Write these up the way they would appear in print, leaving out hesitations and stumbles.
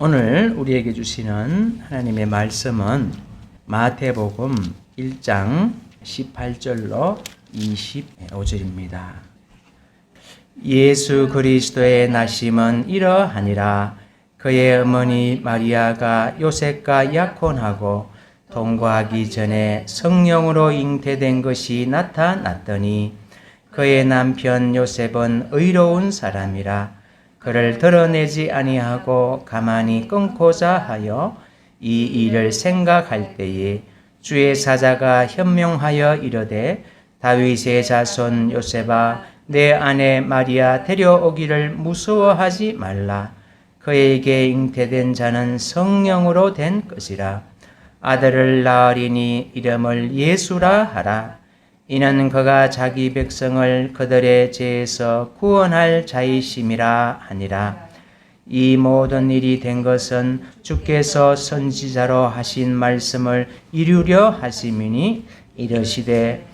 오늘 우리에게 주시는 하나님의 말씀은 마태복음 1장 18절로 25절입니다. 예수 그리스도의 나심은 이러하니라. 그의 어머니 마리아가 요셉과 약혼하고 동거하기 전에 성령으로 잉태된 것이 나타났더니 그의 남편 요셉은 의로운 사람이라 그를 드러내지 아니하고 가만히 끊고자 하여 이 일을 생각할 때에 주의 사자가 현명하여 이르되 다윗의 자손 요셉아 내 아내 마리아 데려오기를 무서워하지 말라. 그에게 잉태된 자는 성령으로 된 것이라. 아들을 낳으리니 이름을 예수라 하라. 이는 그가 자기 백성을 그들의 죄에서 구원할 자이심이라 하니라. 이 모든 일이 된 것은 주께서 선지자로 하신 말씀을 이루려 하심이니 이르시되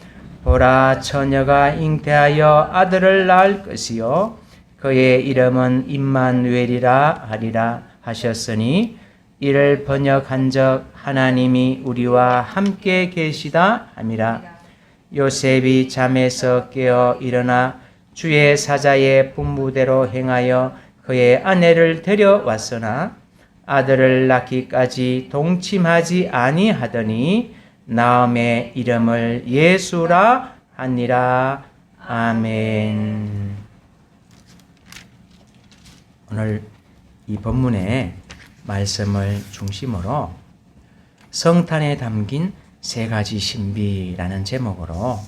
보라 처녀가 잉태하여 아들을 낳을 것이요 그의 이름은 임마누엘이라 하리라 하셨으니 이를 번역한즉 하나님이 우리와 함께 계시다 함이라. 요셉이 잠에서 깨어 일어나 주의 사자의 분부대로 행하여 그의 아내를 데려왔으나 아들을 낳기까지 동침하지 아니하더니 나음의 이름을 예수라 하니라. 아멘. 오늘 이 본문의 말씀을 중심으로 성탄에 담긴 세 가지 신비라는 제목으로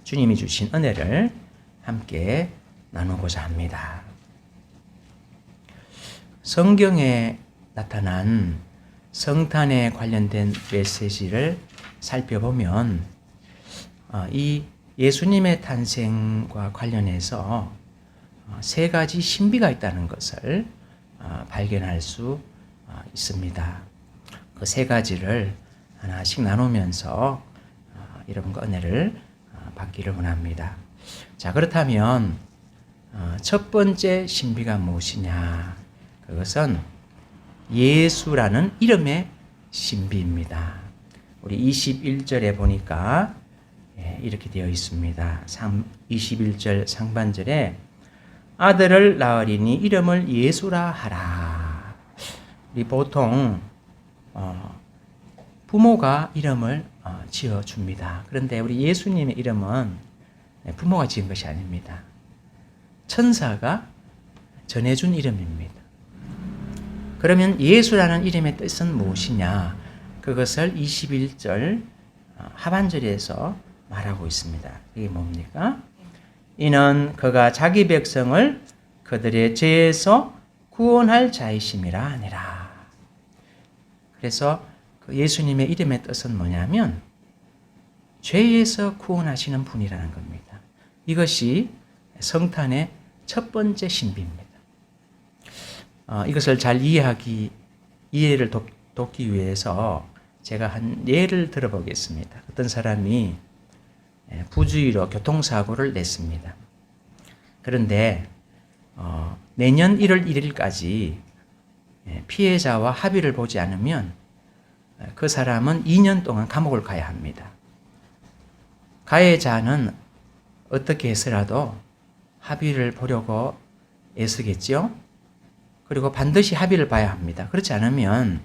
주님이 주신 은혜를 함께 나누고자 합니다. 성경에 나타난 성탄에 관련된 메시지를 살펴보면 이 예수님의 탄생과 관련해서 세 가지 신비가 있다는 것을 발견할 수 있습니다. 그 세 가지를 하나씩 나누면서 여러분과 은혜를 받기를 원합니다. 자, 그렇다면 첫 번째 신비가 무엇이냐? 그것은 예수라는 이름의 신비입니다. 우리 21절에 보니까 이렇게 되어 있습니다. 21절 상반절에 아들을 낳으리니 이름을 예수라 하라. 우리 보통 부모가 이름을 지어줍니다. 그런데 우리 예수님의 이름은 부모가 지은 것이 아닙니다. 천사가 전해준 이름입니다. 그러면 예수라는 이름의 뜻은 무엇이냐? 그것을 21절 하반절에서 말하고 있습니다. 이게 뭡니까? 이는 그가 자기 백성을 그들의 죄에서 구원할 자이심이라 하니라. 그래서 그 예수님의 이름의 뜻은 뭐냐면 죄에서 구원하시는 분이라는 겁니다. 이것이 성탄의 첫 번째 신비입니다. 이것을 잘 이해를 돕기 위해서 제가 한 예를 들어보겠습니다. 어떤 사람이 부주의로 교통사고를 냈습니다. 그런데 내년 1월 1일까지 피해자와 합의를 보지 않으면 그 사람은 2년 동안 감옥을 가야 합니다. 가해자는 어떻게 해서라도 합의를 보려고 애쓰겠죠? 그리고 반드시 합의를 봐야 합니다. 그렇지 않으면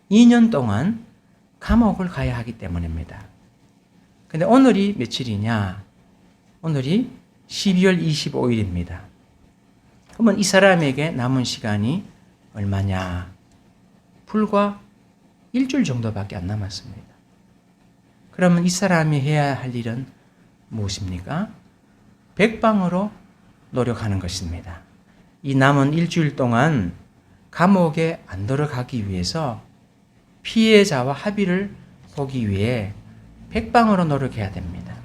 2년 동안 감옥을 가야 하기 때문입니다. 근데 오늘이 며칠이냐? 오늘이 12월 25일입니다. 그러면 이 사람에게 남은 시간이 얼마냐? 불과 일주일 정도밖에 안 남았습니다. 그러면 이 사람이 해야 할 일은 무엇입니까? 백방으로 노력하는 것입니다. 이 남은 일주일 동안 감옥에 안 들어가기 위해서 피해자와 합의를 보기 위해 백방으로 노력해야 됩니다.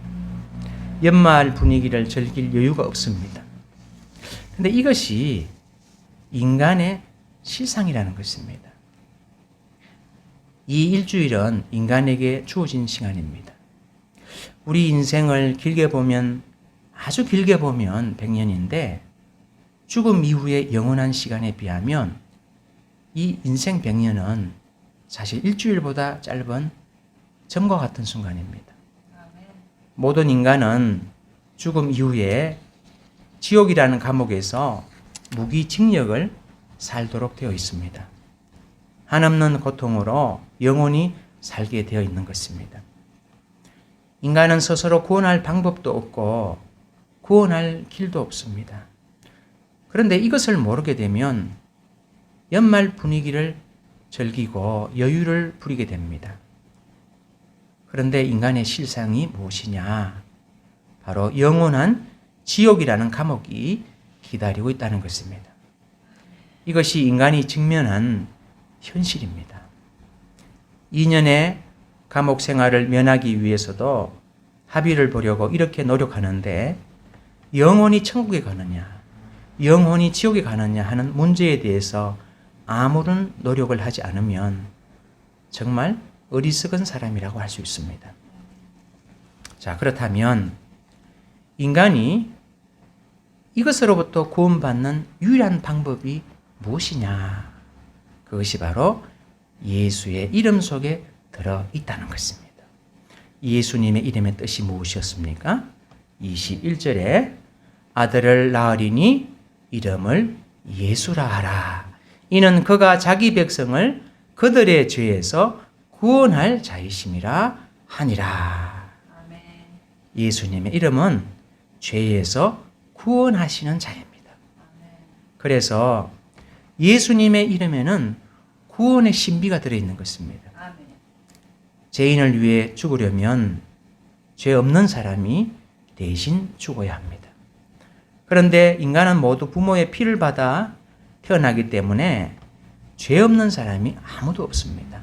연말 분위기를 즐길 여유가 없습니다. 그런데 이것이 인간의 실상이라는 것입니다. 이 일주일은 인간에게 주어진 시간입니다. 우리 인생을 길게 보면, 아주 길게 보면 100년인데 죽음 이후의 영원한 시간에 비하면 이 인생 100년은 사실 일주일보다 짧은 점과 같은 순간입니다. 모든 인간은 죽음 이후에 지옥이라는 감옥에서 무기징역을 살도록 되어 있습니다. 한없는 고통으로 영원히 살게 되어 있는 것입니다. 인간은 스스로 구원할 방법도 없고 구원할 길도 없습니다. 그런데 이것을 모르게 되면 연말 분위기를 즐기고 여유를 부리게 됩니다. 그런데 인간의 실상이 무엇이냐? 바로 영원한 지옥이라는 감옥이 기다리고 있다는 것입니다. 이것이 인간이 직면한 현실입니다. 2년의 감옥 생활을 면하기 위해서도 합의를 보려고 이렇게 노력하는데 영원히 천국에 가느냐, 영원히 지옥에 가느냐 하는 문제에 대해서 아무런 노력을 하지 않으면 정말 어리석은 사람이라고 할 수 있습니다. 자, 그렇다면 인간이 이것으로부터 구원받는 유일한 방법이 무엇이냐? 그것이 바로 예수의 이름 속에 들어 있다는 것입니다. 예수님의 이름의 뜻이 무엇이었습니까? 21절에 아들을 낳으리니 이름을 예수라 하라. 이는 그가 자기 백성을 그들의 죄에서 구원할 자이심이라 하니라. 아멘. 예수님의 이름은 죄에서 구원하시는 자입니다. 아멘. 그래서 예수님의 이름에는 구원의 신비가 들어있는 것입니다. 아멘. 죄인을 위해 죽으려면 죄 없는 사람이 대신 죽어야 합니다. 그런데 인간은 모두 부모의 피를 받아 태어나기 때문에 죄 없는 사람이 아무도 없습니다.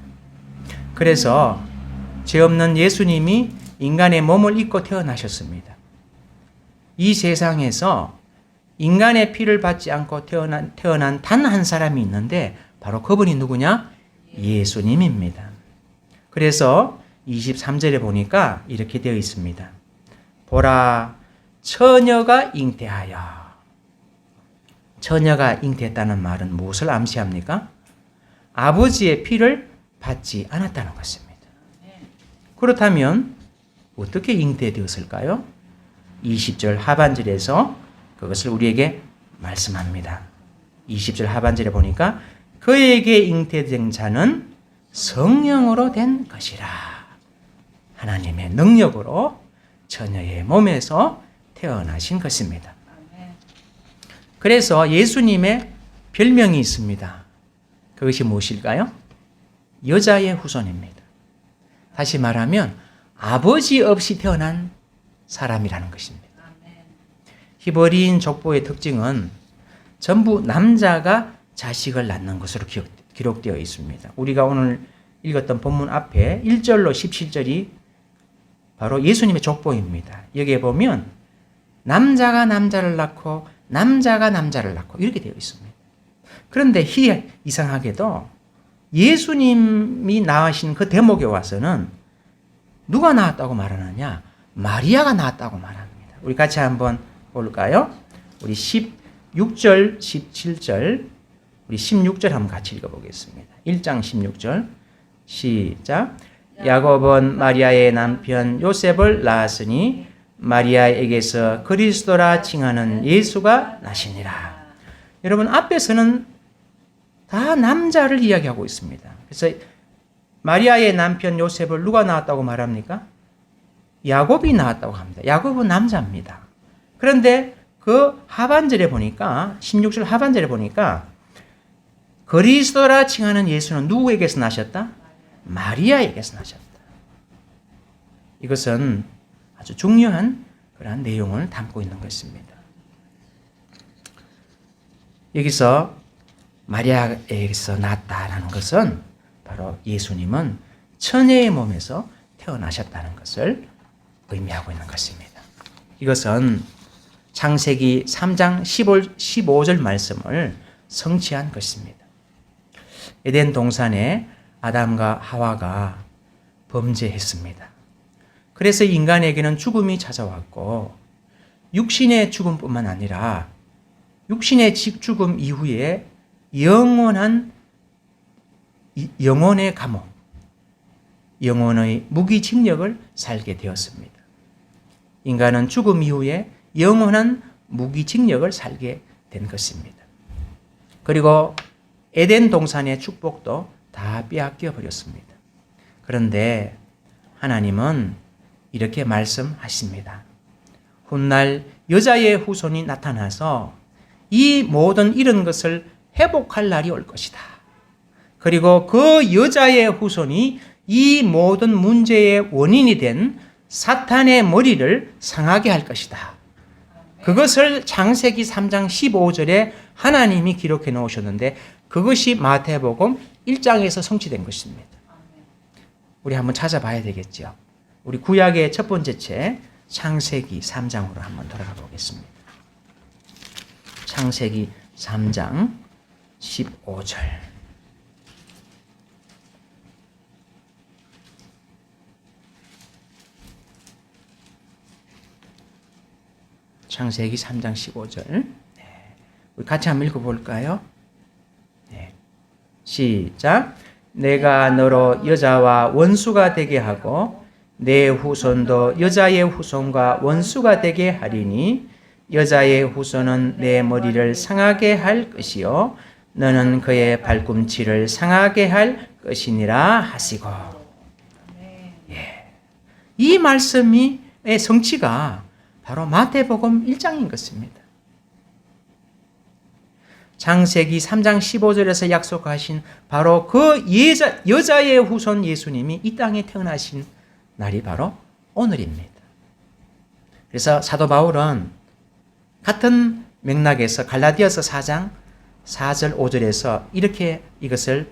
그래서 죄 없는 예수님이 인간의 몸을 입고 태어나셨습니다. 이 세상에서 인간의 피를 받지 않고 태어난 단 한 사람이 있는데 바로 그분이 누구냐? 예수님입니다. 그래서 23절에 보니까 이렇게 되어 있습니다. 보라, 처녀가 잉태하여. 처녀가 잉태했다는 말은 무엇을 암시합니까? 아버지의 피를 받지 않았다는 것입니다. 그렇다면 어떻게 잉태되었을까요? 20절 하반절에서 그것을 우리에게 말씀합니다. 20절 하반절에 보니까 그에게 잉태된 자는 성령으로 된 것이라. 하나님의 능력으로 처녀의 몸에서 태어나신 것입니다. 그래서 예수님의 별명이 있습니다. 그것이 무엇일까요? 여자의 후손입니다. 다시 말하면 아버지 없이 태어난 사람이라는 것입니다. 히브리인 족보의 특징은 전부 남자가 자식을 낳는 것으로 기록되어 있습니다. 우리가 오늘 읽었던 본문 앞에 1절로 17절이 바로 예수님의 족보입니다. 여기에 보면 남자가 남자를 낳고 남자가 남자를 낳고 이렇게 되어 있습니다. 그런데 이상하게도 예수님이 낳으신 그 대목에 와서는 누가 낳았다고 말하느냐? 마리아가 낳았다고 말합니다. 우리 같이 한번 볼까요? 우리 16절, 17절, 우리 16절 한번 같이 읽어보겠습니다. 1장 16절 시작. 야곱은 마리아의 남편 요셉을 낳았으니 마리아에게서 그리스도라 칭하는 예수가 나시니라. 여러분 앞에서는 다 남자를 이야기하고 있습니다. 그래서 마리아의 남편 요셉을 누가 낳았다고 말합니까? 야곱이 낳았다고 합니다. 야곱은 남자입니다. 그런데 그 하반절에 보니까 16절 하반절에 보니까 그리스도라 칭하는 예수는 누구에게서 나셨다? 마리아에게서 나셨다. 이것은 아주 중요한 그러한 내용을 담고 있는 것입니다. 여기서 마리아에게서 낳았다라는 것은 바로 예수님은 처녀의 몸에서 태어나셨다는 것을 의미하고 있는 것입니다. 이것은 창세기 3장 15절 말씀을 성취한 것입니다. 에덴 동산에 아담과 하와가 범죄했습니다. 그래서 인간에게는 죽음이 찾아왔고 육신의 죽음뿐만 아니라 육신의 죽음 이후에 영원한 영혼의 감옥, 영혼의 무기징역을 살게 되었습니다. 인간은 죽음 이후에 영원한 무기징역을 살게 된 것입니다. 그리고 에덴 동산의 축복도 다 빼앗겨 버렸습니다. 그런데 하나님은 이렇게 말씀하십니다. 훗날 여자의 후손이 나타나서 이 모든 잃은 것을 회복할 날이 올 것이다. 그리고 그 여자의 후손이 이 모든 문제의 원인이 된 사탄의 머리를 상하게 할 것이다. 그것을 창세기 3장 15절에 하나님이 기록해 놓으셨는데 그것이 마태복음 1장에서 성취된 것입니다. 우리 한번 찾아봐야 되겠죠. 우리 구약의 첫 번째 책 창세기 3장으로 한번 돌아가 보겠습니다. 창세기 3장 15절. 창세기 3장 15절. 네. 우리 같이 한번 읽어볼까요? 네. 시작. 내가 너로 여자와 원수가 되게 하고 내 후손도 여자의 후손과 원수가 되게 하리니 여자의 후손은 내 머리를 상하게 할 것이요 너는 그의 발꿈치를 상하게 할 것이니라 하시고. 예. 이 말씀의 성취가 바로 마태복음 1장인 것입니다. 창세기 3장 15절에서 약속하신 바로 그 여자의 후손 예수님이 이 땅에 태어나신 날이 바로 오늘입니다. 그래서 사도 바울은 같은 맥락에서 갈라디아서 4장 4절 5절에서 이렇게 이것을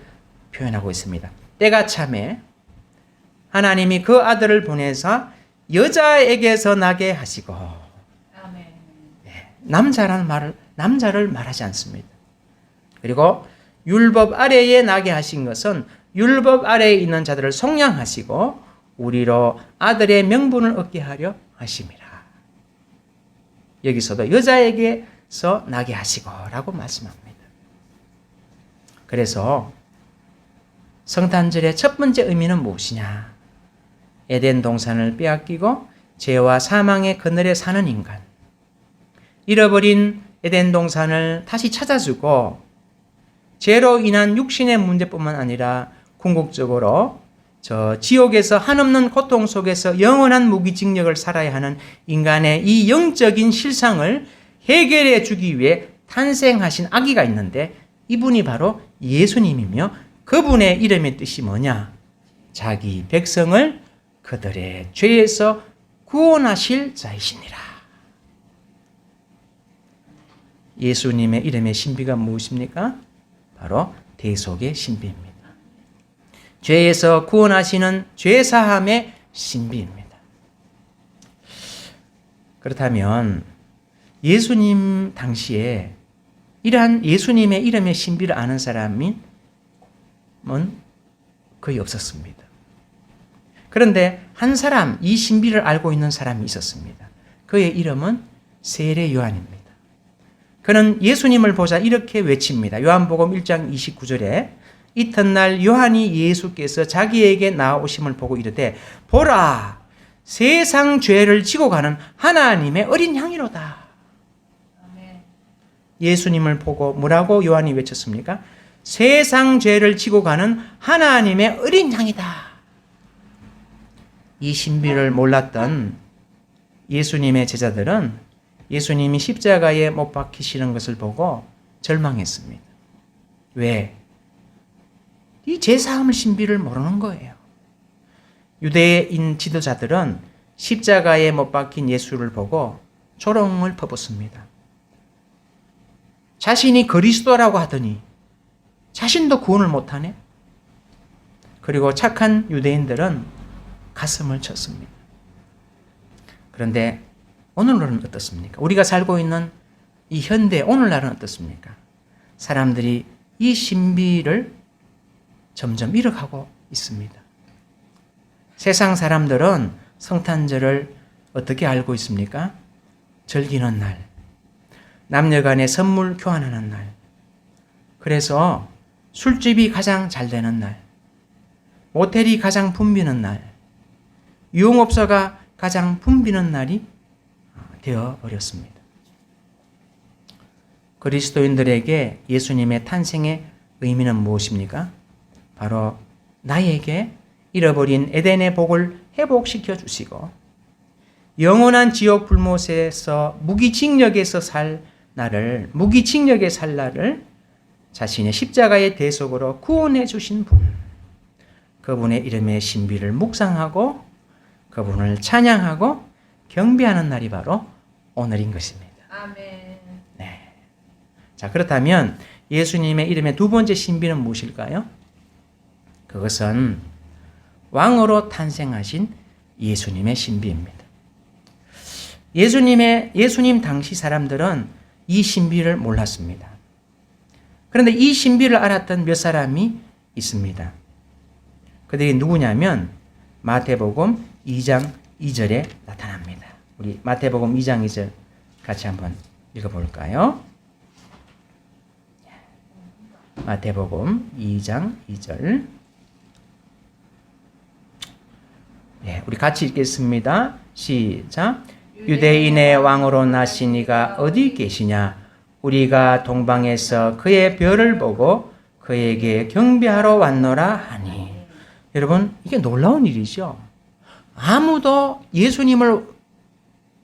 표현하고 있습니다. 때가 참에 하나님이 그 아들을 보내서 여자에게서 나게 하시고. 네, 남자를 말하지 않습니다. 그리고 율법 아래에 나게 하신 것은 율법 아래에 있는 자들을 속량하시고 우리로 아들의 명분을 얻게 하려 하심이라. 여기서도 여자에게서 나게 하시고라고 말씀합니다. 그래서 성탄절의 첫 번째 의미는 무엇이냐? 에덴 동산을 빼앗기고 죄와 사망의 그늘에 사는 인간, 잃어버린 에덴 동산을 다시 찾아주고 죄로 인한 육신의 문제뿐만 아니라 궁극적으로 저 지옥에서 한없는 고통 속에서 영원한 무기징역을 살아야 하는 인간의 이 영적인 실상을 해결해 주기 위해 탄생하신 아기가 있는데 이분이 바로 예수님이며 그분의 이름의 뜻이 뭐냐? 자기 백성을 그들의 죄에서 구원하실 자이시니라. 예수님의 이름의 신비가 무엇입니까? 바로 대속의 신비입니다. 죄에서 구원하시는 죄사함의 신비입니다. 그렇다면 예수님 당시에 이러한 예수님의 이름의 신비를 아는 사람은 거의 없었습니다. 그런데 한 사람, 이 신비를 알고 있는 사람이 있었습니다. 그의 이름은 세례 요한입니다. 그는 예수님을 보자 이렇게 외칩니다. 요한복음 1장 29절에 이튿날 요한이 예수께서 자기에게 나오심을 보고 이르되 보라 세상 죄를 지고 가는 하나님의 어린 양이로다. 예수님을 보고 뭐라고 요한이 외쳤습니까? 세상 죄를 지고 가는 하나님의 어린 양이다. 이 신비를 몰랐던 예수님의 제자들은 예수님이 십자가에 못 박히시는 것을 보고 절망했습니다. 왜? 이 제사함을 신비를 모르는 거예요. 유대인 지도자들은 십자가에 못 박힌 예수를 보고 조롱을 퍼붓습니다. 자신이 그리스도라고 하더니 자신도 구원을 못하네? 그리고 착한 유대인들은 가슴을 쳤습니다. 그런데 오늘날은 어떻습니까? 우리가 살고 있는 이 현대 오늘날은 어떻습니까? 사람들이 이 신비를 점점 잃어가고 있습니다. 세상 사람들은 성탄절을 어떻게 알고 있습니까? 즐기는 날, 남녀간의 선물 교환하는 날. 그래서 술집이 가장 잘 되는 날, 모텔이 가장 붐비는 날, 유흥업소가 가장 붐비는 날이 되어버렸습니다. 그리스도인들에게 예수님의 탄생의 의미는 무엇입니까? 바로 나에게 잃어버린 에덴의 복을 회복시켜 주시고 영원한 지옥 불못에서 무기징역에 살 나를 자신의 십자가의 대속으로 구원해 주신 분, 그분의 이름의 신비를 묵상하고 그분을 찬양하고 경배하는 날이 바로 오늘인 것입니다. 아멘. 네. 자, 그렇다면 예수님의 이름의 두 번째 신비는 무엇일까요? 그것은 왕으로 탄생하신 예수님의 신비입니다. 예수님 당시 사람들은 이 신비를 몰랐습니다. 그런데 이 신비를 알았던 몇 사람이 있습니다. 그들이 누구냐면 마태복음 2장 2절에 나타납니다. 우리 마태복음 2장 2절 같이 한번 읽어볼까요? 마태복음 2장 2절. 네, 우리 같이 읽겠습니다. 시작. 유대인의 왕으로 나신 이가 어디 계시냐? 우리가 동방에서 그의 별을 보고 그에게 경배하러 왔노라 하니. 여러분, 이게 놀라운 일이죠. 아무도 예수님을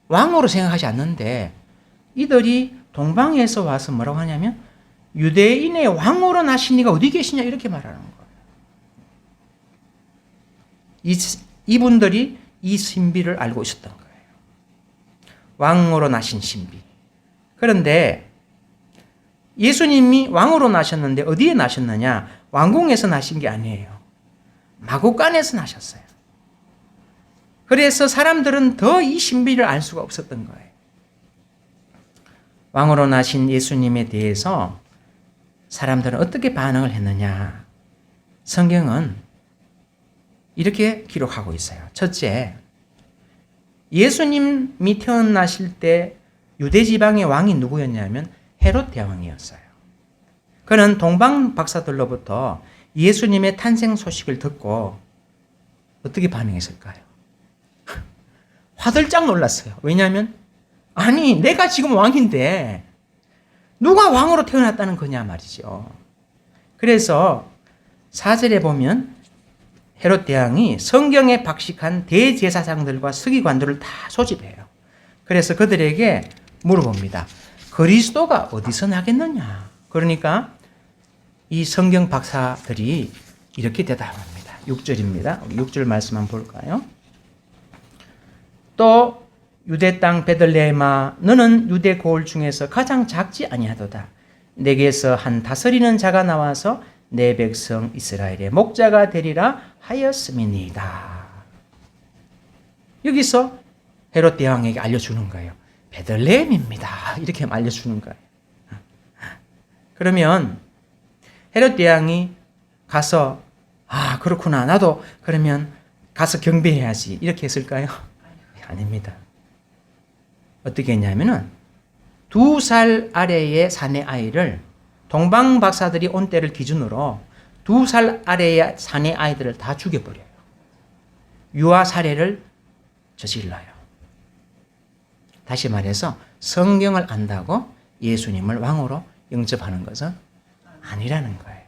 왕으로 생각하지 않는데 이들이 동방에서 와서 뭐라고 하냐면 유대인의 왕으로 나신 이가 어디 계시냐 이렇게 말하는 거예요. 이분들이 이 신비를 알고 있었던 거예요. 왕으로 나신 신비. 그런데 예수님이 왕으로 나셨는데 어디에 나셨느냐? 왕궁에서 나신 게 아니에요. 마구간에서 나셨어요. 그래서 사람들은 더 이 신비를 알 수가 없었던 거예요. 왕으로 나신 예수님에 대해서 사람들은 어떻게 반응을 했느냐? 성경은 이렇게 기록하고 있어요. 첫째, 예수님이 태어나실 때 유대 지방의 왕이 누구였냐면 헤롯 대왕이었어요. 그는 동방 박사들로부터 예수님의 탄생 소식을 듣고 어떻게 반응했을까요? 화들짝 놀랐어요. 왜냐하면 아니 내가 지금 왕인데 누가 왕으로 태어났다는 거냐 말이죠. 그래서 4절에 보면 헤롯 대왕이 성경에 박식한 대제사장들과 서기관들을 다 소집해요. 그래서 그들에게 물어봅니다. 그리스도가 어디서 나겠느냐? 그러니까 이 성경 박사들이 이렇게 대답합니다. 6절입니다. 6절 말씀 한번 볼까요? 또 유대 땅 베들레헴아 너는 유대 고을 중에서 가장 작지 아니하도다. 내게서 한 다스리는 자가 나와서 내 백성 이스라엘의 목자가 되리라 하였음이니이다. 여기서 헤롯 대왕에게 알려주는 거예요. 베들레헴입니다. 이렇게 알려주는 거예요. 그러면 헤롯 대왕이 가서 그렇구나. 나도 그러면 가서 경배해야지. 이렇게 했을까요? 아닙니다. 어떻게 했냐면은 2살 아래의 사내 아이를 동방 박사들이 온 때를 기준으로 2살 아래의 사내 아이들을 다 죽여버려요. 유아 살해를 저질러요. 다시 말해서 성경을 안다고 예수님을 왕으로 영접하는 것은 아니라는 거예요.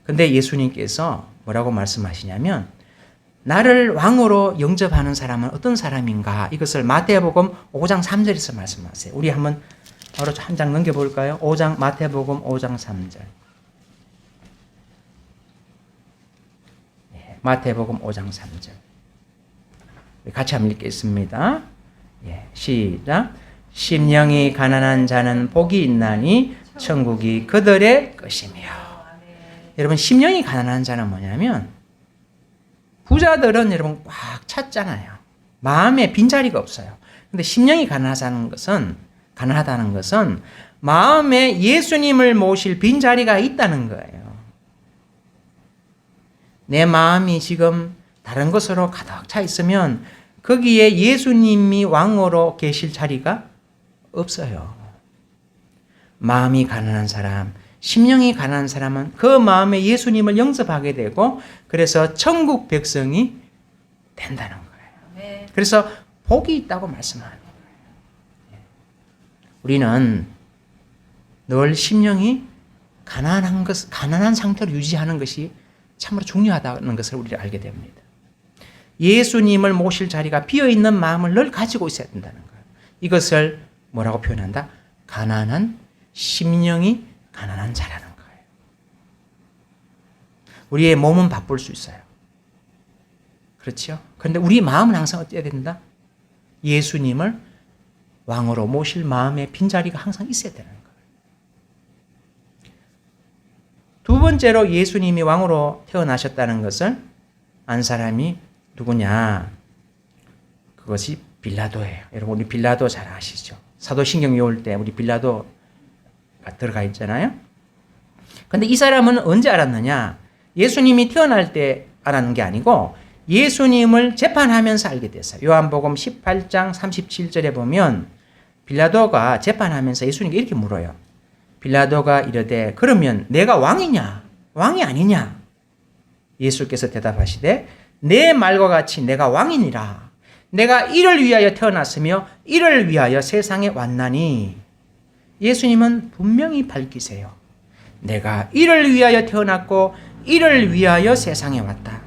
근데 예수님께서 뭐라고 말씀하시냐면 나를 왕으로 영접하는 사람은 어떤 사람인가? 이것을 마태복음 5장 3절에서 말씀하세요. 우리 한번 바로 한 장 넘겨볼까요? 마태복음 5장 3절. 마태복음 5장 3절. 같이 한번 읽겠습니다. 시작. 심령이 가난한 자는 복이 있나니 천국이 그들의 것이며. 여러분, 심령이 가난한 자는 뭐냐면 부자들은 여러분 꽉 찼잖아요. 마음에 빈자리가 없어요. 근데 심령이 가난하다는 것은 마음에 예수님을 모실 빈자리가 있다는 거예요. 내 마음이 지금 다른 것으로 가득 차 있으면 거기에 예수님이 왕으로 계실 자리가 없어요. 마음이 가난한 사람, 심령이 가난한 사람은 그 마음에 예수님을 영접하게 되고 그래서 천국 백성이 된다는 거예요. 그래서 복이 있다고 말씀하는 거예요. 우리는 늘 심령이 가난한 상태로 유지하는 것이 참으로 중요하다는 것을 우리가 알게 됩니다. 예수님을 모실 자리가 비어있는 마음을 늘 가지고 있어야 된다는 거예요. 이것을 뭐라고 표현한다? 가난한 심령이 가난한 자라는 거예요. 우리의 몸은 바쁠 수 있어요. 그렇죠? 그런데 우리 마음은 항상 어때야 된다? 예수님을 왕으로 모실 마음의 빈자리가 항상 있어야 되는 거예요. 두 번째로 예수님이 왕으로 태어나셨다는 것을 안 사람이 누구냐? 그것이 빌라도예요. 여러분 우리 빌라도 잘 아시죠? 사도신경 외울 때 우리 빌라도가 들어가 있잖아요. 근데 이 사람은 언제 알았느냐? 예수님이 태어날 때 알았는 게 아니고 예수님을 재판하면서 알게 됐어요. 요한복음 18장 37절에 보면 빌라도가 재판하면서 예수님께 이렇게 물어요. 빌라도가 이르되 그러면 내가 왕이냐? 왕이 아니냐? 예수께서 대답하시되 내 말과 같이 내가 왕이니라. 내가 이를 위하여 태어났으며 이를 위하여 세상에 왔나니. 예수님은 분명히 밝히세요. 내가 이를 위하여 태어났고 이를 위하여 세상에 왔다.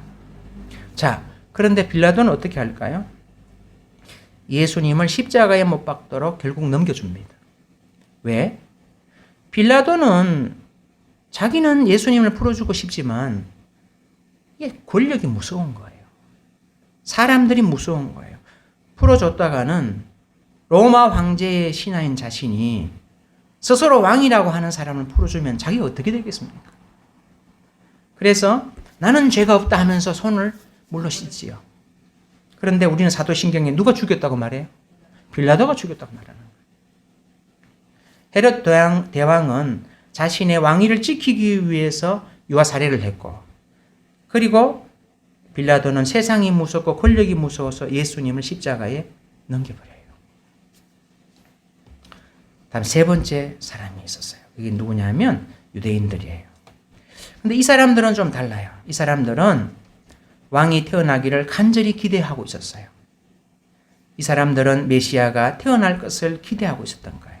자, 그런데 빌라도는 어떻게 할까요? 예수님을 십자가에 못 박도록 결국 넘겨줍니다. 왜? 빌라도는 자기는 예수님을 풀어주고 싶지만 이게 권력이 무서운 거예요. 사람들이 무서운 거예요. 풀어줬다가는 로마 황제의 신하인 자신이 스스로 왕이라고 하는 사람을 풀어주면 자기가 어떻게 되겠습니까? 그래서 나는 죄가 없다 하면서 손을 물로 씻지요. 그런데 우리는 사도신경에 누가 죽였다고 말해요? 빌라도가 죽였다고 말하는 거예요. 헤롯 대왕은 자신의 왕위를 지키기 위해서 유아살해를 했고, 그리고 빌라도는 세상이 무섭고 권력이 무서워서 예수님을 십자가에 넘겨버려요. 다음 세 번째 사람이 있었어요. 이게 누구냐면 유대인들이에요. 근데 이 사람들은 좀 달라요. 이 사람들은 왕이 태어나기를 간절히 기대하고 있었어요. 이 사람들은 메시아가 태어날 것을 기대하고 있었던 거예요.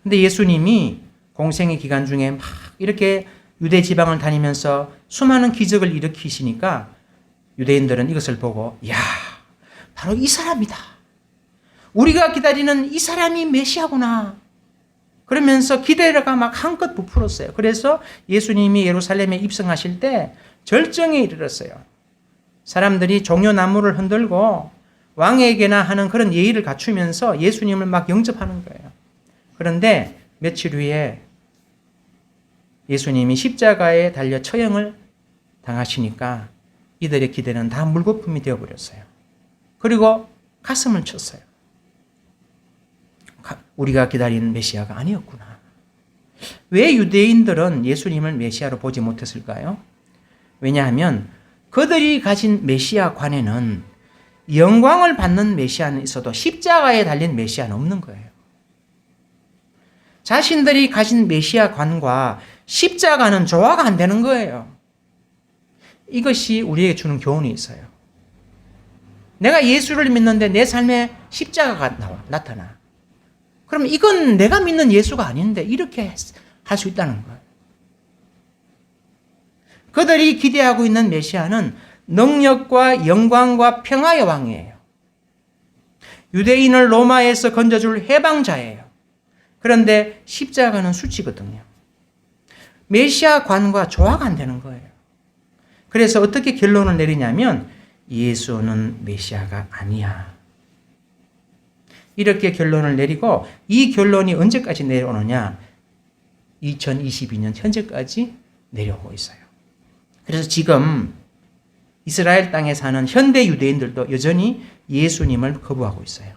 근데 예수님이 공생의 기간 중에 막 이렇게 유대 지방을 다니면서 수많은 기적을 일으키시니까 유대인들은 이것을 보고 야, 바로 이 사람이다. 우리가 기다리는 이 사람이 메시아구나. 그러면서 기대가 막 한껏 부풀었어요. 그래서 예수님이 예루살렘에 입성하실 때 절정에 이르렀어요. 사람들이 종려나무를 흔들고 왕에게나 하는 그런 예의를 갖추면서 예수님을 막 영접하는 거예요. 그런데 며칠 후에 예수님이 십자가에 달려 처형을 당하시니까 이들의 기대는 다 물거품이 되어버렸어요. 그리고 가슴을 쳤어요. 우리가 기다리는 메시아가 아니었구나. 왜 유대인들은 예수님을 메시아로 보지 못했을까요? 왜냐하면 그들이 가진 메시아관에는 영광을 받는 메시아는 있어도 십자가에 달린 메시아는 없는 거예요. 자신들이 가진 메시아관과 십자가는 조화가 안 되는 거예요. 이것이 우리에게 주는 교훈이 있어요. 내가 예수를 믿는데 내 삶에 십자가가 나타나. 그럼 이건 내가 믿는 예수가 아닌데 이렇게 할 수 있다는 거예요. 그들이 기대하고 있는 메시아는 능력과 영광과 평화의 왕이에요. 유대인을 로마에서 건져줄 해방자예요. 그런데 십자가는 수치거든요. 메시아관과 조화가 안 되는 거예요. 그래서 어떻게 결론을 내리냐면 예수는 메시아가 아니야. 이렇게 결론을 내리고 이 결론이 언제까지 내려오느냐? 2022년 현재까지 내려오고 있어요. 그래서 지금 이스라엘 땅에 사는 현대 유대인들도 여전히 예수님을 거부하고 있어요.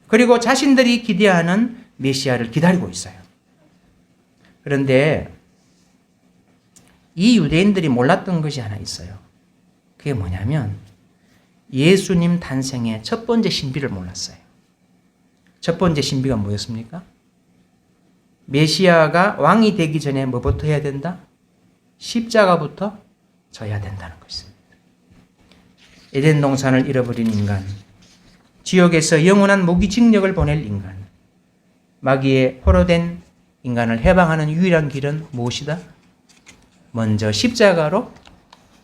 그리고 자신들이 기대하는 메시아를 기다리고 있어요. 그런데 이 유대인들이 몰랐던 것이 하나 있어요. 그게 뭐냐면 예수님 탄생의 첫 번째 신비를 몰랐어요. 첫 번째 신비가 뭐였습니까? 메시아가 왕이 되기 전에 뭐부터 해야 된다? 십자가부터 져야 된다는 것입니다. 에덴 동산을 잃어버린 인간, 지옥에서 영원한 무기징역을 보낼 인간, 마귀에 포로된 인간을 해방하는 유일한 길은 무엇이다? 먼저 십자가로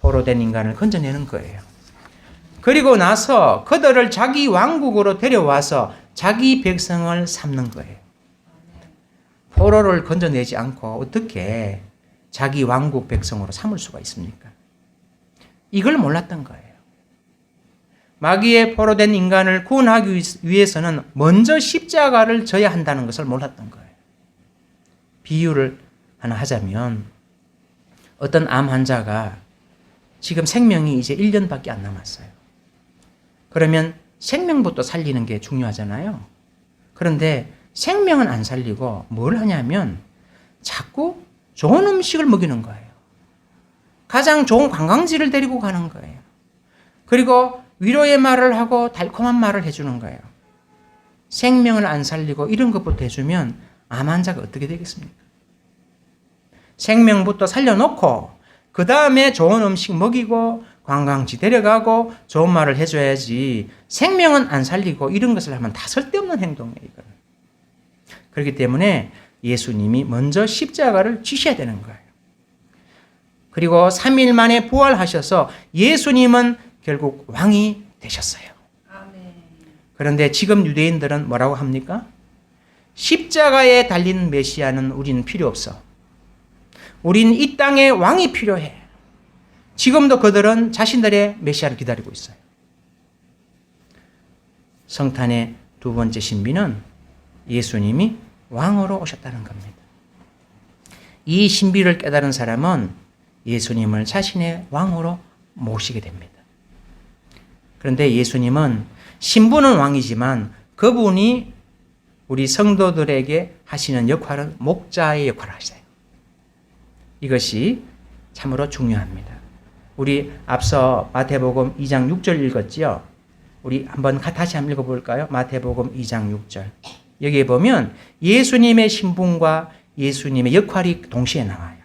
포로된 인간을 건져내는 거예요. 그리고 나서 그들을 자기 왕국으로 데려와서 자기 백성을 삼는 거예요. 포로를 건져내지 않고 어떻게 자기 왕국 백성으로 삼을 수가 있습니까? 이걸 몰랐던 거예요. 마귀에 포로된 인간을 구원하기 위해서는 먼저 십자가를 져야 한다는 것을 몰랐던 거예요. 비유를 하나 하자면 어떤 암 환자가 지금 생명이 이제 1년밖에 안 남았어요. 그러면 생명부터 살리는 게 중요하잖아요. 그런데 생명은 안 살리고 뭘 하냐면 자꾸 좋은 음식을 먹이는 거예요. 가장 좋은 관광지를 데리고 가는 거예요. 그리고 위로의 말을 하고 달콤한 말을 해주는 거예요. 생명을 안 살리고 이런 것부터 해주면 암 환자가 어떻게 되겠습니까? 생명부터 살려놓고 그 다음에 좋은 음식 먹이고 관광지 데려가고 좋은 말을 해줘야지 생명은 안 살리고 이런 것을 하면 다 쓸데없는 행동이에요. 이거는. 그렇기 때문에 예수님이 먼저 십자가를 지셔야 되는 거예요. 그리고 3일 만에 부활하셔서 예수님은 결국 왕이 되셨어요. 그런데 지금 유대인들은 뭐라고 합니까? 십자가에 달린 메시아는 우리는 필요 없어. 우린 이 땅에 왕이 필요해. 지금도 그들은 자신들의 메시아를 기다리고 있어요. 성탄의 두 번째 신비는 예수님이 왕으로 오셨다는 겁니다. 이 신비를 깨달은 사람은 예수님을 자신의 왕으로 모시게 됩니다. 그런데 예수님은 신부는 왕이지만 그분이 우리 성도들에게 하시는 역할은 목자의 역할을 하세요. 이것이 참으로 중요합니다. 우리 앞서 마태복음 2장 6절 읽었지요? 우리 다시 한번 읽어볼까요? 마태복음 2장 6절. 여기에 보면 예수님의 신분과 예수님의 역할이 동시에 나와요.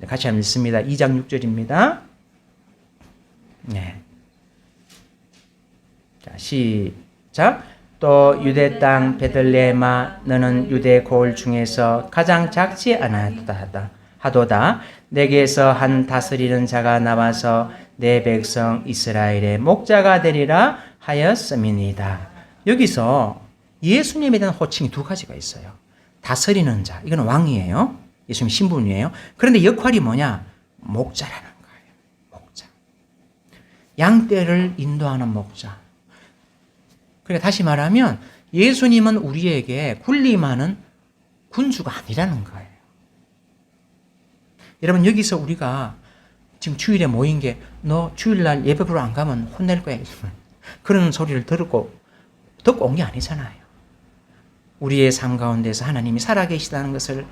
같이 한번 읽습니다. 2장 6절입니다. 네. 자, 시작. 또 유대 땅 베들레헴아 너는 유대 고을 중에서 가장 작지 하도다. 내게서 한 다스리는 자가 나와서 내 백성 이스라엘의 목자가 되리라 하였음이니이다. 여기서 예수님에 대한 호칭이 두 가지가 있어요. 다스리는 자, 이건 왕이에요. 예수님 신분이에요. 그런데 역할이 뭐냐? 목자라는 거예요. 목자. 양떼를 인도하는 목자. 그러니까 다시 말하면 예수님은 우리에게 군림하는 군주가 아니라는 거예요. 여러분 여기서 우리가 지금 주일에 모인 게 너 주일날 예배 보러 안 가면 혼낼 거야. 그런 소리를 듣고 온 게 아니잖아요. 우리의 삶 가운데서 하나님이 살아계시다는 것을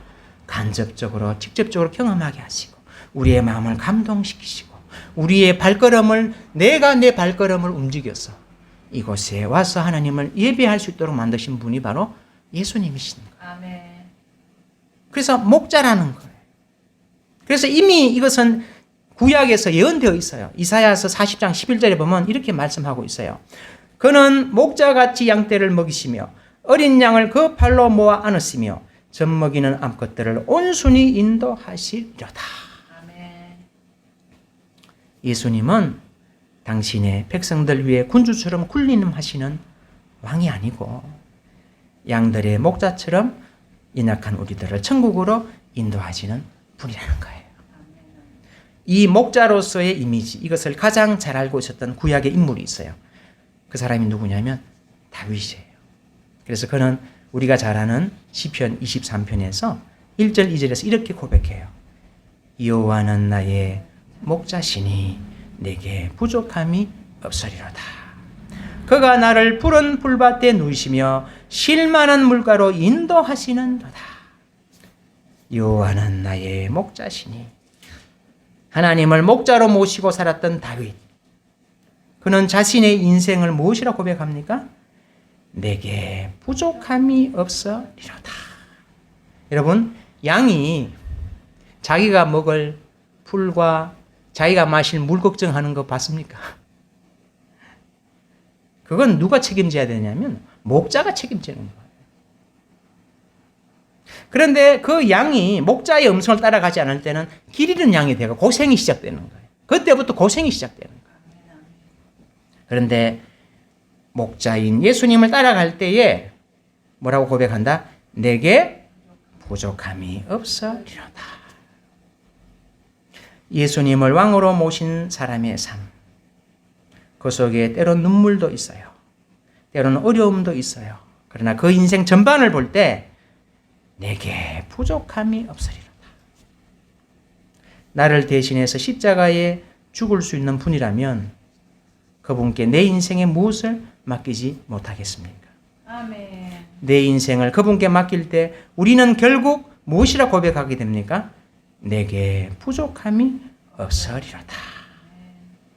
간접적으로 직접적으로 경험하게 하시고 우리의 마음을 감동시키시고 우리의 발걸음을 내가 내 발걸음을 움직여서 이곳에 와서 하나님을 예배할 수 있도록 만드신 분이 바로 예수님이신 거예요. 아멘. 그래서 목자라는 거예요. 그래서 이미 이것은 구약에서 예언되어 있어요. 이사야서 40장 11절에 보면 이렇게 말씀하고 있어요. 그는 목자같이 양떼를 먹이시며 어린 양을 그 팔로 모아 안으시며 젖먹이는 암컷들을 온순히 인도하시리로다. 아멘. 예수님은 당신의 백성들 위해 군주처럼 군림하시는 왕이 아니고 양들의 목자처럼 연약한 우리들을 천국으로 인도하시는 분이라는 거예요. 이 목자로서의 이미지, 이것을 가장 잘 알고 있었던 구약의 인물이 있어요. 그 사람이 누구냐면 다윗이에요. 그래서 그는 우리가 잘 아는 시편 23편에서 1절 2절에서 이렇게 고백해요. 여호와는 나의 목자시니 내게 부족함이 없으리로다. 그가 나를 푸른 풀밭에 누이시며 쉴만한 물가로 인도하시는도다. 여호와는 나의 목자시니. 하나님을 목자로 모시고 살았던 다윗. 그는 자신의 인생을 무엇이라 고백합니까? 내게 부족함이 없으리로다. 여러분, 양이 자기가 먹을 풀과 자기가 마실 물 걱정하는 거 봤습니까? 그건 누가 책임져야 되냐면 목자가 책임지는 거예요. 그런데 그 양이 목자의 음성을 따라가지 않을 때는 길 잃은 양이 되고 고생이 시작되는 거예요. 그때부터 고생이 시작되는 거예요. 그런데 목자인 예수님을 따라갈 때에 뭐라고 고백한다? 내게 부족함이 없으리로다. 예수님을 왕으로 모신 사람의 삶, 그 속에 때론 눈물도 있어요. 때로는 어려움도 있어요. 그러나 그 인생 전반을 볼 때 내게 부족함이 없으리로다. 나를 대신해서 십자가에 죽을 수 있는 분이라면 그분께 내 인생에 무엇을 맡기지 못하겠습니까? 아멘. 내 인생을 그분께 맡길 때 우리는 결국 무엇이라 고백하게 됩니까? 내게 부족함이 없으리로다.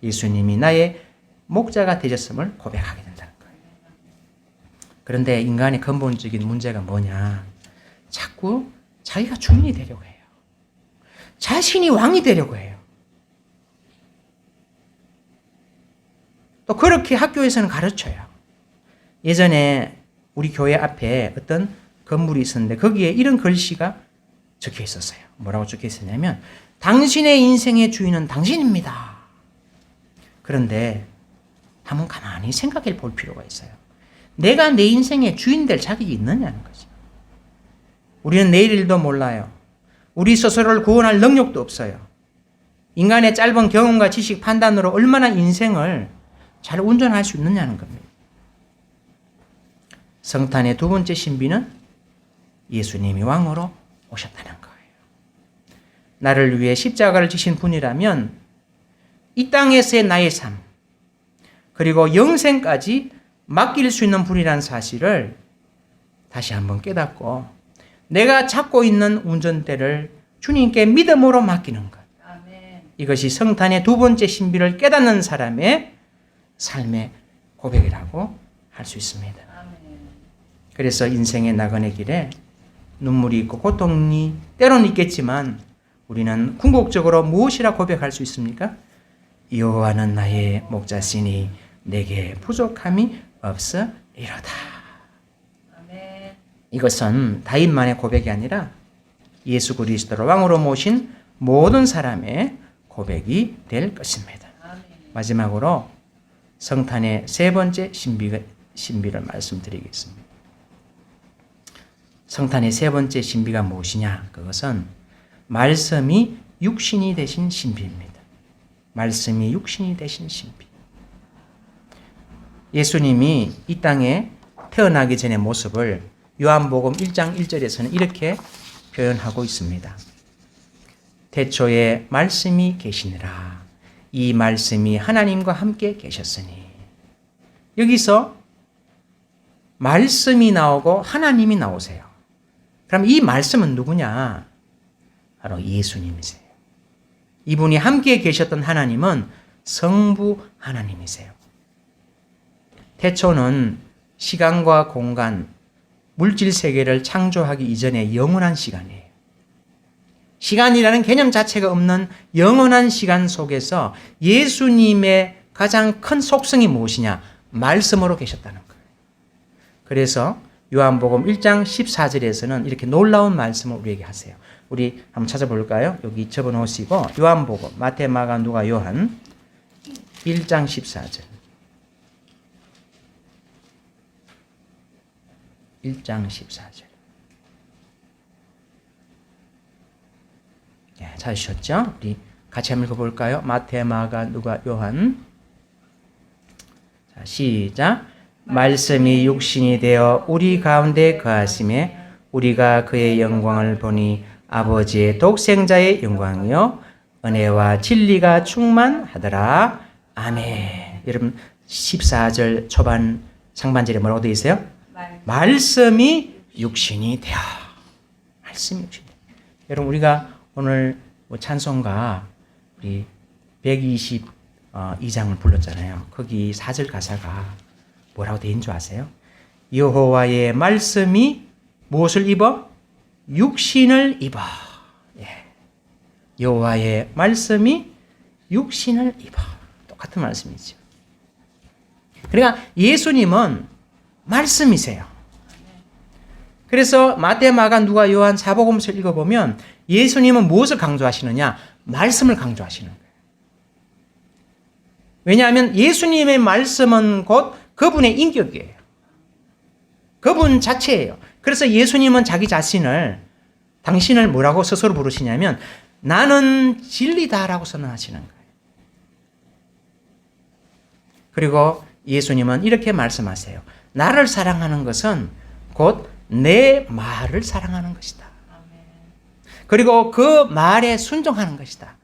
예수님이 나의 목자가 되셨음을 고백하게 된다는 거예요. 그런데 인간의 근본적인 문제가 뭐냐? 자꾸 자기가 주인이 되려고 해요. 자신이 왕이 되려고 해요. 또 그렇게 학교에서는 가르쳐요. 예전에 우리 교회 앞에 어떤 건물이 있었는데 거기에 이런 글씨가 적혀 있었어요. 뭐라고 적혀 있었냐면 당신의 인생의 주인은 당신입니다. 그런데 한번 가만히 생각해 볼 필요가 있어요. 내가 내 인생의 주인 될 자격이 있느냐는 거죠. 우리는 내일 일도 몰라요. 우리 스스로를 구원할 능력도 없어요. 인간의 짧은 경험과 지식 판단으로 얼마나 인생을 잘 운전할 수 있느냐는 겁니다. 성탄의 두 번째 신비는 예수님이 왕으로 오셨다는 거예요. 나를 위해 십자가를 지신 분이라면 이 땅에서의 나의 삶, 그리고 영생까지 맡길 수 있는 분이라는 사실을 다시 한번 깨닫고 내가 찾고 있는 운전대를 주님께 믿음으로 맡기는 것. 아멘. 이것이 성탄의 두 번째 신비를 깨닫는 사람의 삶의 고백이라고 할 수 있습니다. 아멘. 그래서 인생의 나그네 길에 눈물이 있고 고통이 때로는 있겠지만 우리는 궁극적으로 무엇이라 고백할 수 있습니까? 여호와는 나의 목자시니 내게 부족함이 없으리로다. 아멘. 이것은 다윗만의 고백이 아니라 예수 그리스도를 왕으로 모신 모든 사람의 고백이 될 것입니다. 아멘. 마지막으로 성탄의 세 번째 신비를 말씀드리겠습니다. 성탄의 세 번째 신비가 무엇이냐? 그것은 말씀이 육신이 되신 신비입니다. 말씀이 육신이 되신 신비. 예수님이 이 땅에 태어나기 전의 모습을 요한복음 1장 1절에서는 이렇게 표현하고 있습니다. 태초에 말씀이 계시니라. 이 말씀이 하나님과 함께 계셨으니. 여기서 말씀이 나오고 하나님이 나오세요. 그럼 이 말씀은 누구냐? 바로 예수님이세요. 이분이 함께 계셨던 하나님은 성부 하나님이세요. 태초는 시간과 공간, 물질 세계를 창조하기 이전의 영원한 시간이에요. 시간이라는 개념 자체가 없는 영원한 시간 속에서 예수님의 가장 큰 속성이 무엇이냐? 말씀으로 계셨다는 거예요. 그래서 요한복음 1장 14절에서는 이렇게 놀라운 말씀을 우리에게 하세요. 우리 한번 찾아볼까요? 여기 접어놓으시고 요한복음, 마태, 마가, 누가, 요한 1장 14절 1장 14절 네, 찾으셨죠? 우리 같이 한번 읽어볼까요? 마태, 마가, 누가, 요한 자, 시작. 말씀이 육신이 되어 우리 가운데 거하심에 우리가 그의 영광을 보니 아버지의 독생자의 영광이요 은혜와 진리가 충만하더라. 아멘. 여러분 14절 초반 상반절에 뭐라고 되어 있어요? 말씀이 육신이 되어. 말씀이 육신이 되어. 여러분 우리가 오늘 찬송가 우리 122장을 불렀잖아요. 거기 4절 가사가 뭐라고 되어 있는 줄 아세요? 여호와의 말씀이 무엇을 입어? 육신을 입어. 예. 여호와의 말씀이 육신을 입어. 똑같은 말씀이죠. 그러니까 예수님은 말씀이세요. 그래서 마태, 마가, 누가, 요한, 사복음서를 읽어보면 예수님은 무엇을 강조하시느냐? 말씀을 강조하시는 거예요. 왜냐하면 예수님의 말씀은 곧 그분의 인격이에요. 그분 자체예요. 그래서 예수님은 자기 자신을, 당신을 뭐라고 스스로 부르시냐면 나는 진리다라고 선언하시는 거예요. 그리고 예수님은 이렇게 말씀하세요. 나를 사랑하는 것은 곧 내 말을 사랑하는 것이다. 그리고 그 말에 순종하는 것이다.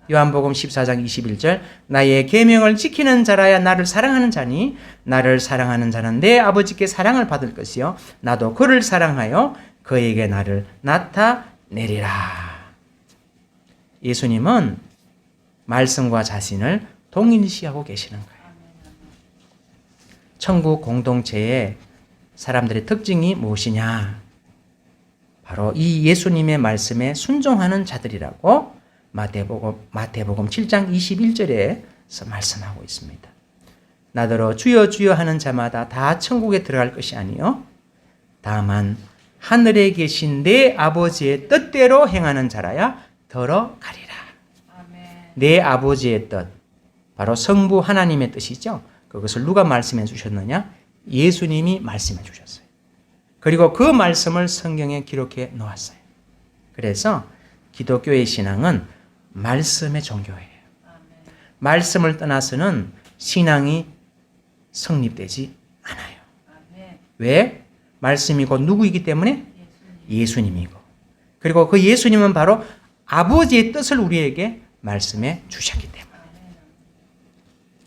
요한복음 14장 21절 나의 계명을 지키는 자라야 나를 사랑하는 자니 나를 사랑하는 자는 내 아버지께 사랑을 받을 것이요 나도 그를 사랑하여 그에게 나를 나타내리라. 예수님은 말씀과 자신을 동일시하고 계시는 거예요. 천국 공동체의 사람들의 특징이 무엇이냐? 바로 이 예수님의 말씀에 순종하는 자들이라고 마태복음 7장 21절에서 말씀하고 있습니다. 나더러 주여 주여 하는 자마다 다 천국에 들어갈 것이 아니요 다만 하늘에 계신 내 아버지의 뜻대로 행하는 자라야 들어가리라. 내 아버지의 뜻, 바로 성부 하나님의 뜻이죠. 그것을 누가 말씀해 주셨느냐? 예수님이 말씀해 주셨어요. 그리고 그 말씀을 성경에 기록해 놓았어요. 그래서 기독교의 신앙은 말씀의 종교예요. 말씀을 떠나서는 신앙이 성립되지 않아요. 왜? 말씀이 곧 누구이기 때문에? 예수님이고. 그리고 그 예수님은 바로 아버지의 뜻을 우리에게 말씀해 주셨기 때문에.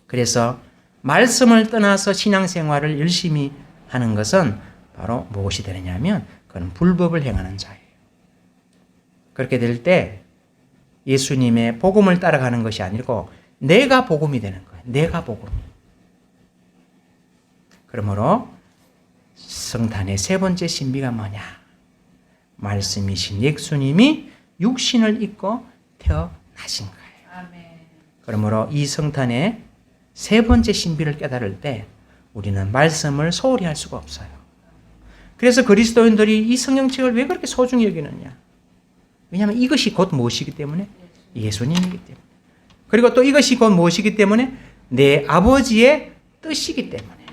그래서 말씀을 떠나서 신앙생활을 열심히 하는 것은 바로 무엇이 되느냐면 그건 불법을 행하는 자예요. 그렇게 될 때 예수님의 복음을 따라가는 것이 아니고 내가 복음이 되는 거예요. 내가 복음이. 그러므로 성탄의 세 번째 신비가 뭐냐? 말씀이신 예수님이 육신을 입고 태어나신 거예요. 그러므로 이 성탄의 세 번째 신비를 깨달을 때 우리는 말씀을 소홀히 할 수가 없어요. 그래서 그리스도인들이 이 성경책을 왜 그렇게 소중히 여기느냐? 왜냐하면 이것이 곧 무엇이기 때문에? 예수님이기 때문에. 그리고 또 이것이 곧 무엇이기 때문에? 내 아버지의 뜻이기 때문에.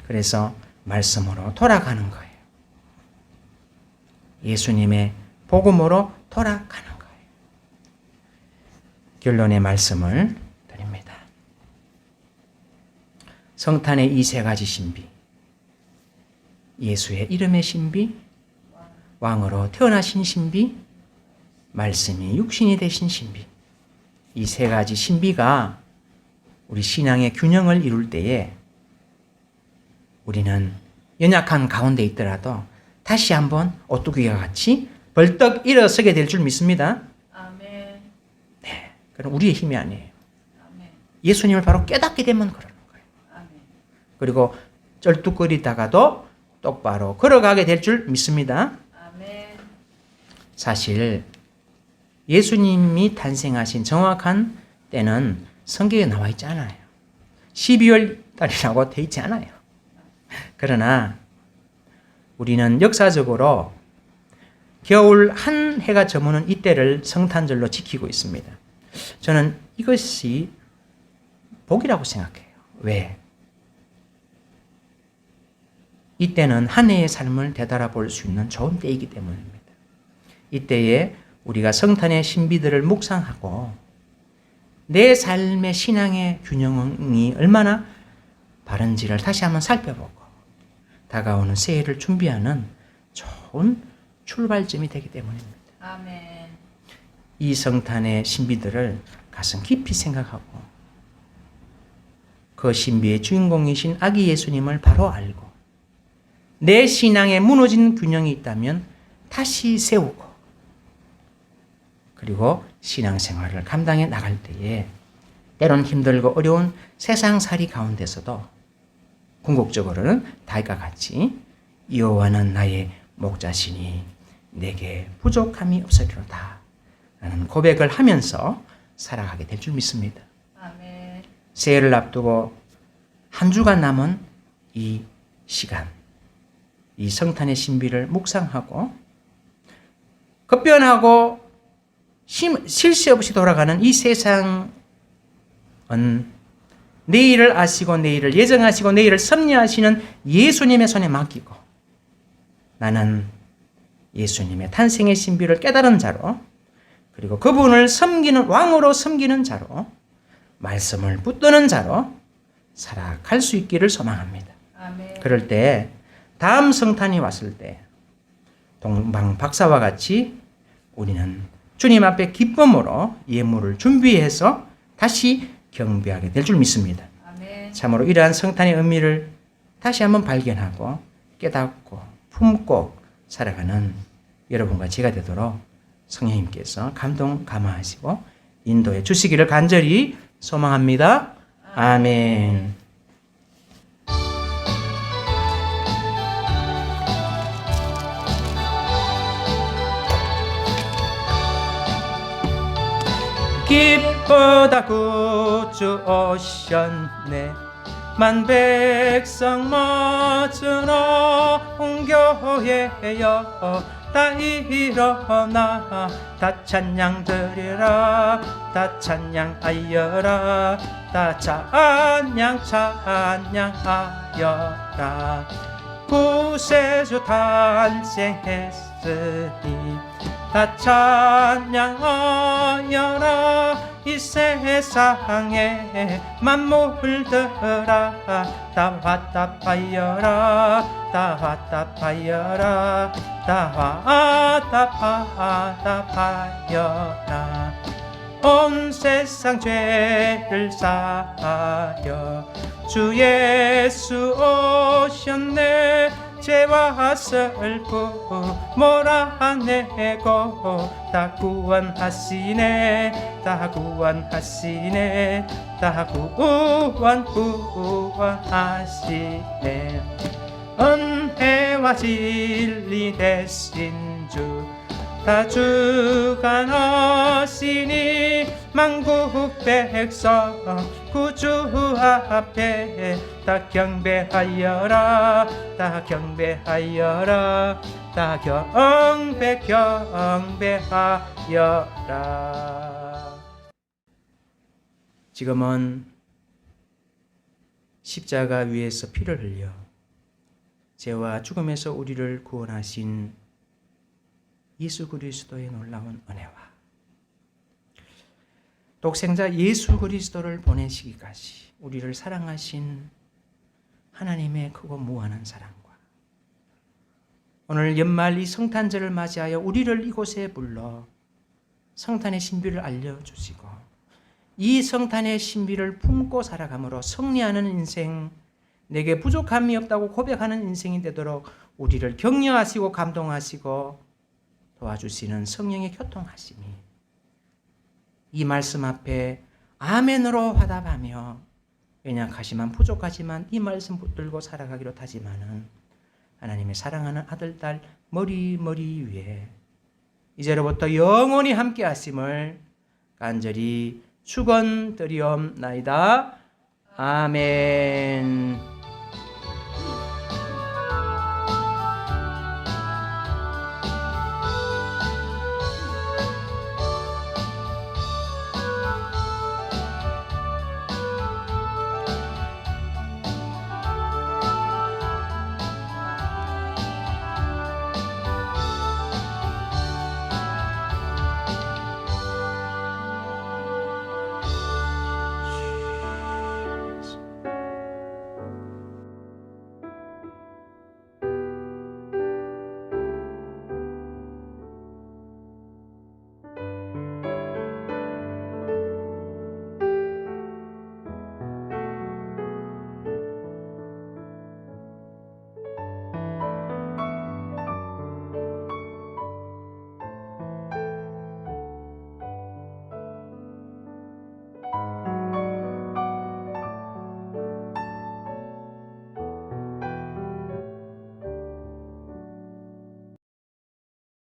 그래서 말씀으로 돌아가는 거예요. 예수님의 복음으로 돌아가는 거예요. 결론의 말씀을 드립니다. 성탄의 이 세 가지 신비, 예수의 이름의 신비, 왕으로 태어나신 신비, 말씀이 육신이 되신 신비, 이 세 가지 신비가 우리 신앙의 균형을 이룰 때에 우리는 연약한 가운데 있더라도 다시 한번 오뚜기와 같이 벌떡 일어서게 될 줄 믿습니다. 네, 그럼 우리의 힘이 아니에요. 예수님을 바로 깨닫게 되면 그러는 거예요. 그리고 쩔뚝거리다가도 똑바로 걸어가게 될 줄 믿습니다. 사실 예수님이 탄생하신 정확한 때는 성경에 나와 있지 않아요. 12월 달이라고 돼 있지 않아요. 그러나 우리는 역사적으로 겨울 한 해가 저무는 이때를 성탄절로 지키고 있습니다. 저는 이것이 복이라고 생각해요. 왜? 이때는 한 해의 삶을 되돌아볼 수 있는 좋은 때이기 때문입니다. 이때에 우리가 성탄의 신비들을 묵상하고 내 삶의 신앙의 균형이 얼마나 바른지를 다시 한번 살펴보고 다가오는 새해를 준비하는 좋은 출발점이 되기 때문입니다. 이 성탄의 신비들을 가슴 깊이 생각하고 그 신비의 주인공이신 아기 예수님을 바로 알고 내 신앙에 무너진 균형이 있다면 다시 세우고 그리고 신앙생활을 감당해 나갈 때에 때론 힘들고 어려운 세상살이 가운데서도 궁극적으로는 다윗과 같이 여호와는 나의 목자시니 내게 부족함이 없으리로다 라는 고백을 하면서 살아가게 될 줄 믿습니다. 아멘. 새해를 앞두고 한 주간 남은 이 시간, 이 성탄의 신비를 묵상하고 급변하고 쉴 새 없이 돌아가는 이 세상은 내일을 아시고 내일을 예정하시고 내일을 섭리하시는 예수님의 손에 맡기고 나는 예수님의 탄생의 신비를 깨달은 자로 그리고 그분을 섬기는 왕으로 섬기는 자로 말씀을 붙드는 자로 살아갈 수 있기를 소망합니다. 아멘. 그럴 때 다음 성탄이 왔을 때 동방 박사와 같이 우리는 주님 앞에 기쁨으로 예물을 준비해서 다시 경배하게 될 줄 믿습니다. 아멘. 참으로 이러한 성탄의 의미를 다시 한번 발견하고 깨닫고 품고 살아가는 여러분과 제가 되도록 성령님께서 감동 감화하시고 인도해 주시기를 간절히 소망합니다. 아멘. 기쁘다 구주 오셨네 만 백성 모으러 온 교회여 다 일어나 다 찬양 드리라 다 찬양하여라 다 찬양하여라 구세주 탄생했으니 다 찬양하여라 이 세상에 만물들아 다 화답하여라 다 화답하여라 다 화답하여라 온 세상 죄를 사하여 주 예수 오셨네 죄와 슬픔 몰아내고 다 구원하시네 다 구원하시네 다 구원하시네 은혜와 진리 대신 주 다 주관하시니 만국 백성 구주 앞에 다 경배하여라 다 경배하여라 다 경배하여라. 지금은 십자가 위에서 피를 흘려 죄와 죽음에서 우리를 구원하신 예수 그리스도의 놀라운 은혜와 독생자 예수 그리스도를 보내시기까지 우리를 사랑하신 하나님의 크고 무한한 사랑과 오늘 연말 이 성탄절을 맞이하여 우리를 이곳에 불러 성탄의 신비를 알려주시고 이 성탄의 신비를 품고 살아감으로 승리하는 인생, 내게 부족함이 없다고 고백하는 인생이 되도록 우리를 격려하시고 감동하시고 도와주시는 성령의 교통하심이 이 말씀 앞에 아멘으로 화답하며 연약하지만 부족하지만 이 말씀 붙들고 살아가기로 다짐하는 하나님의 사랑하는 아들, 딸 머리 위에 이제로부터 영원히 함께 하심을 간절히 축원드리옵나이다. 아멘.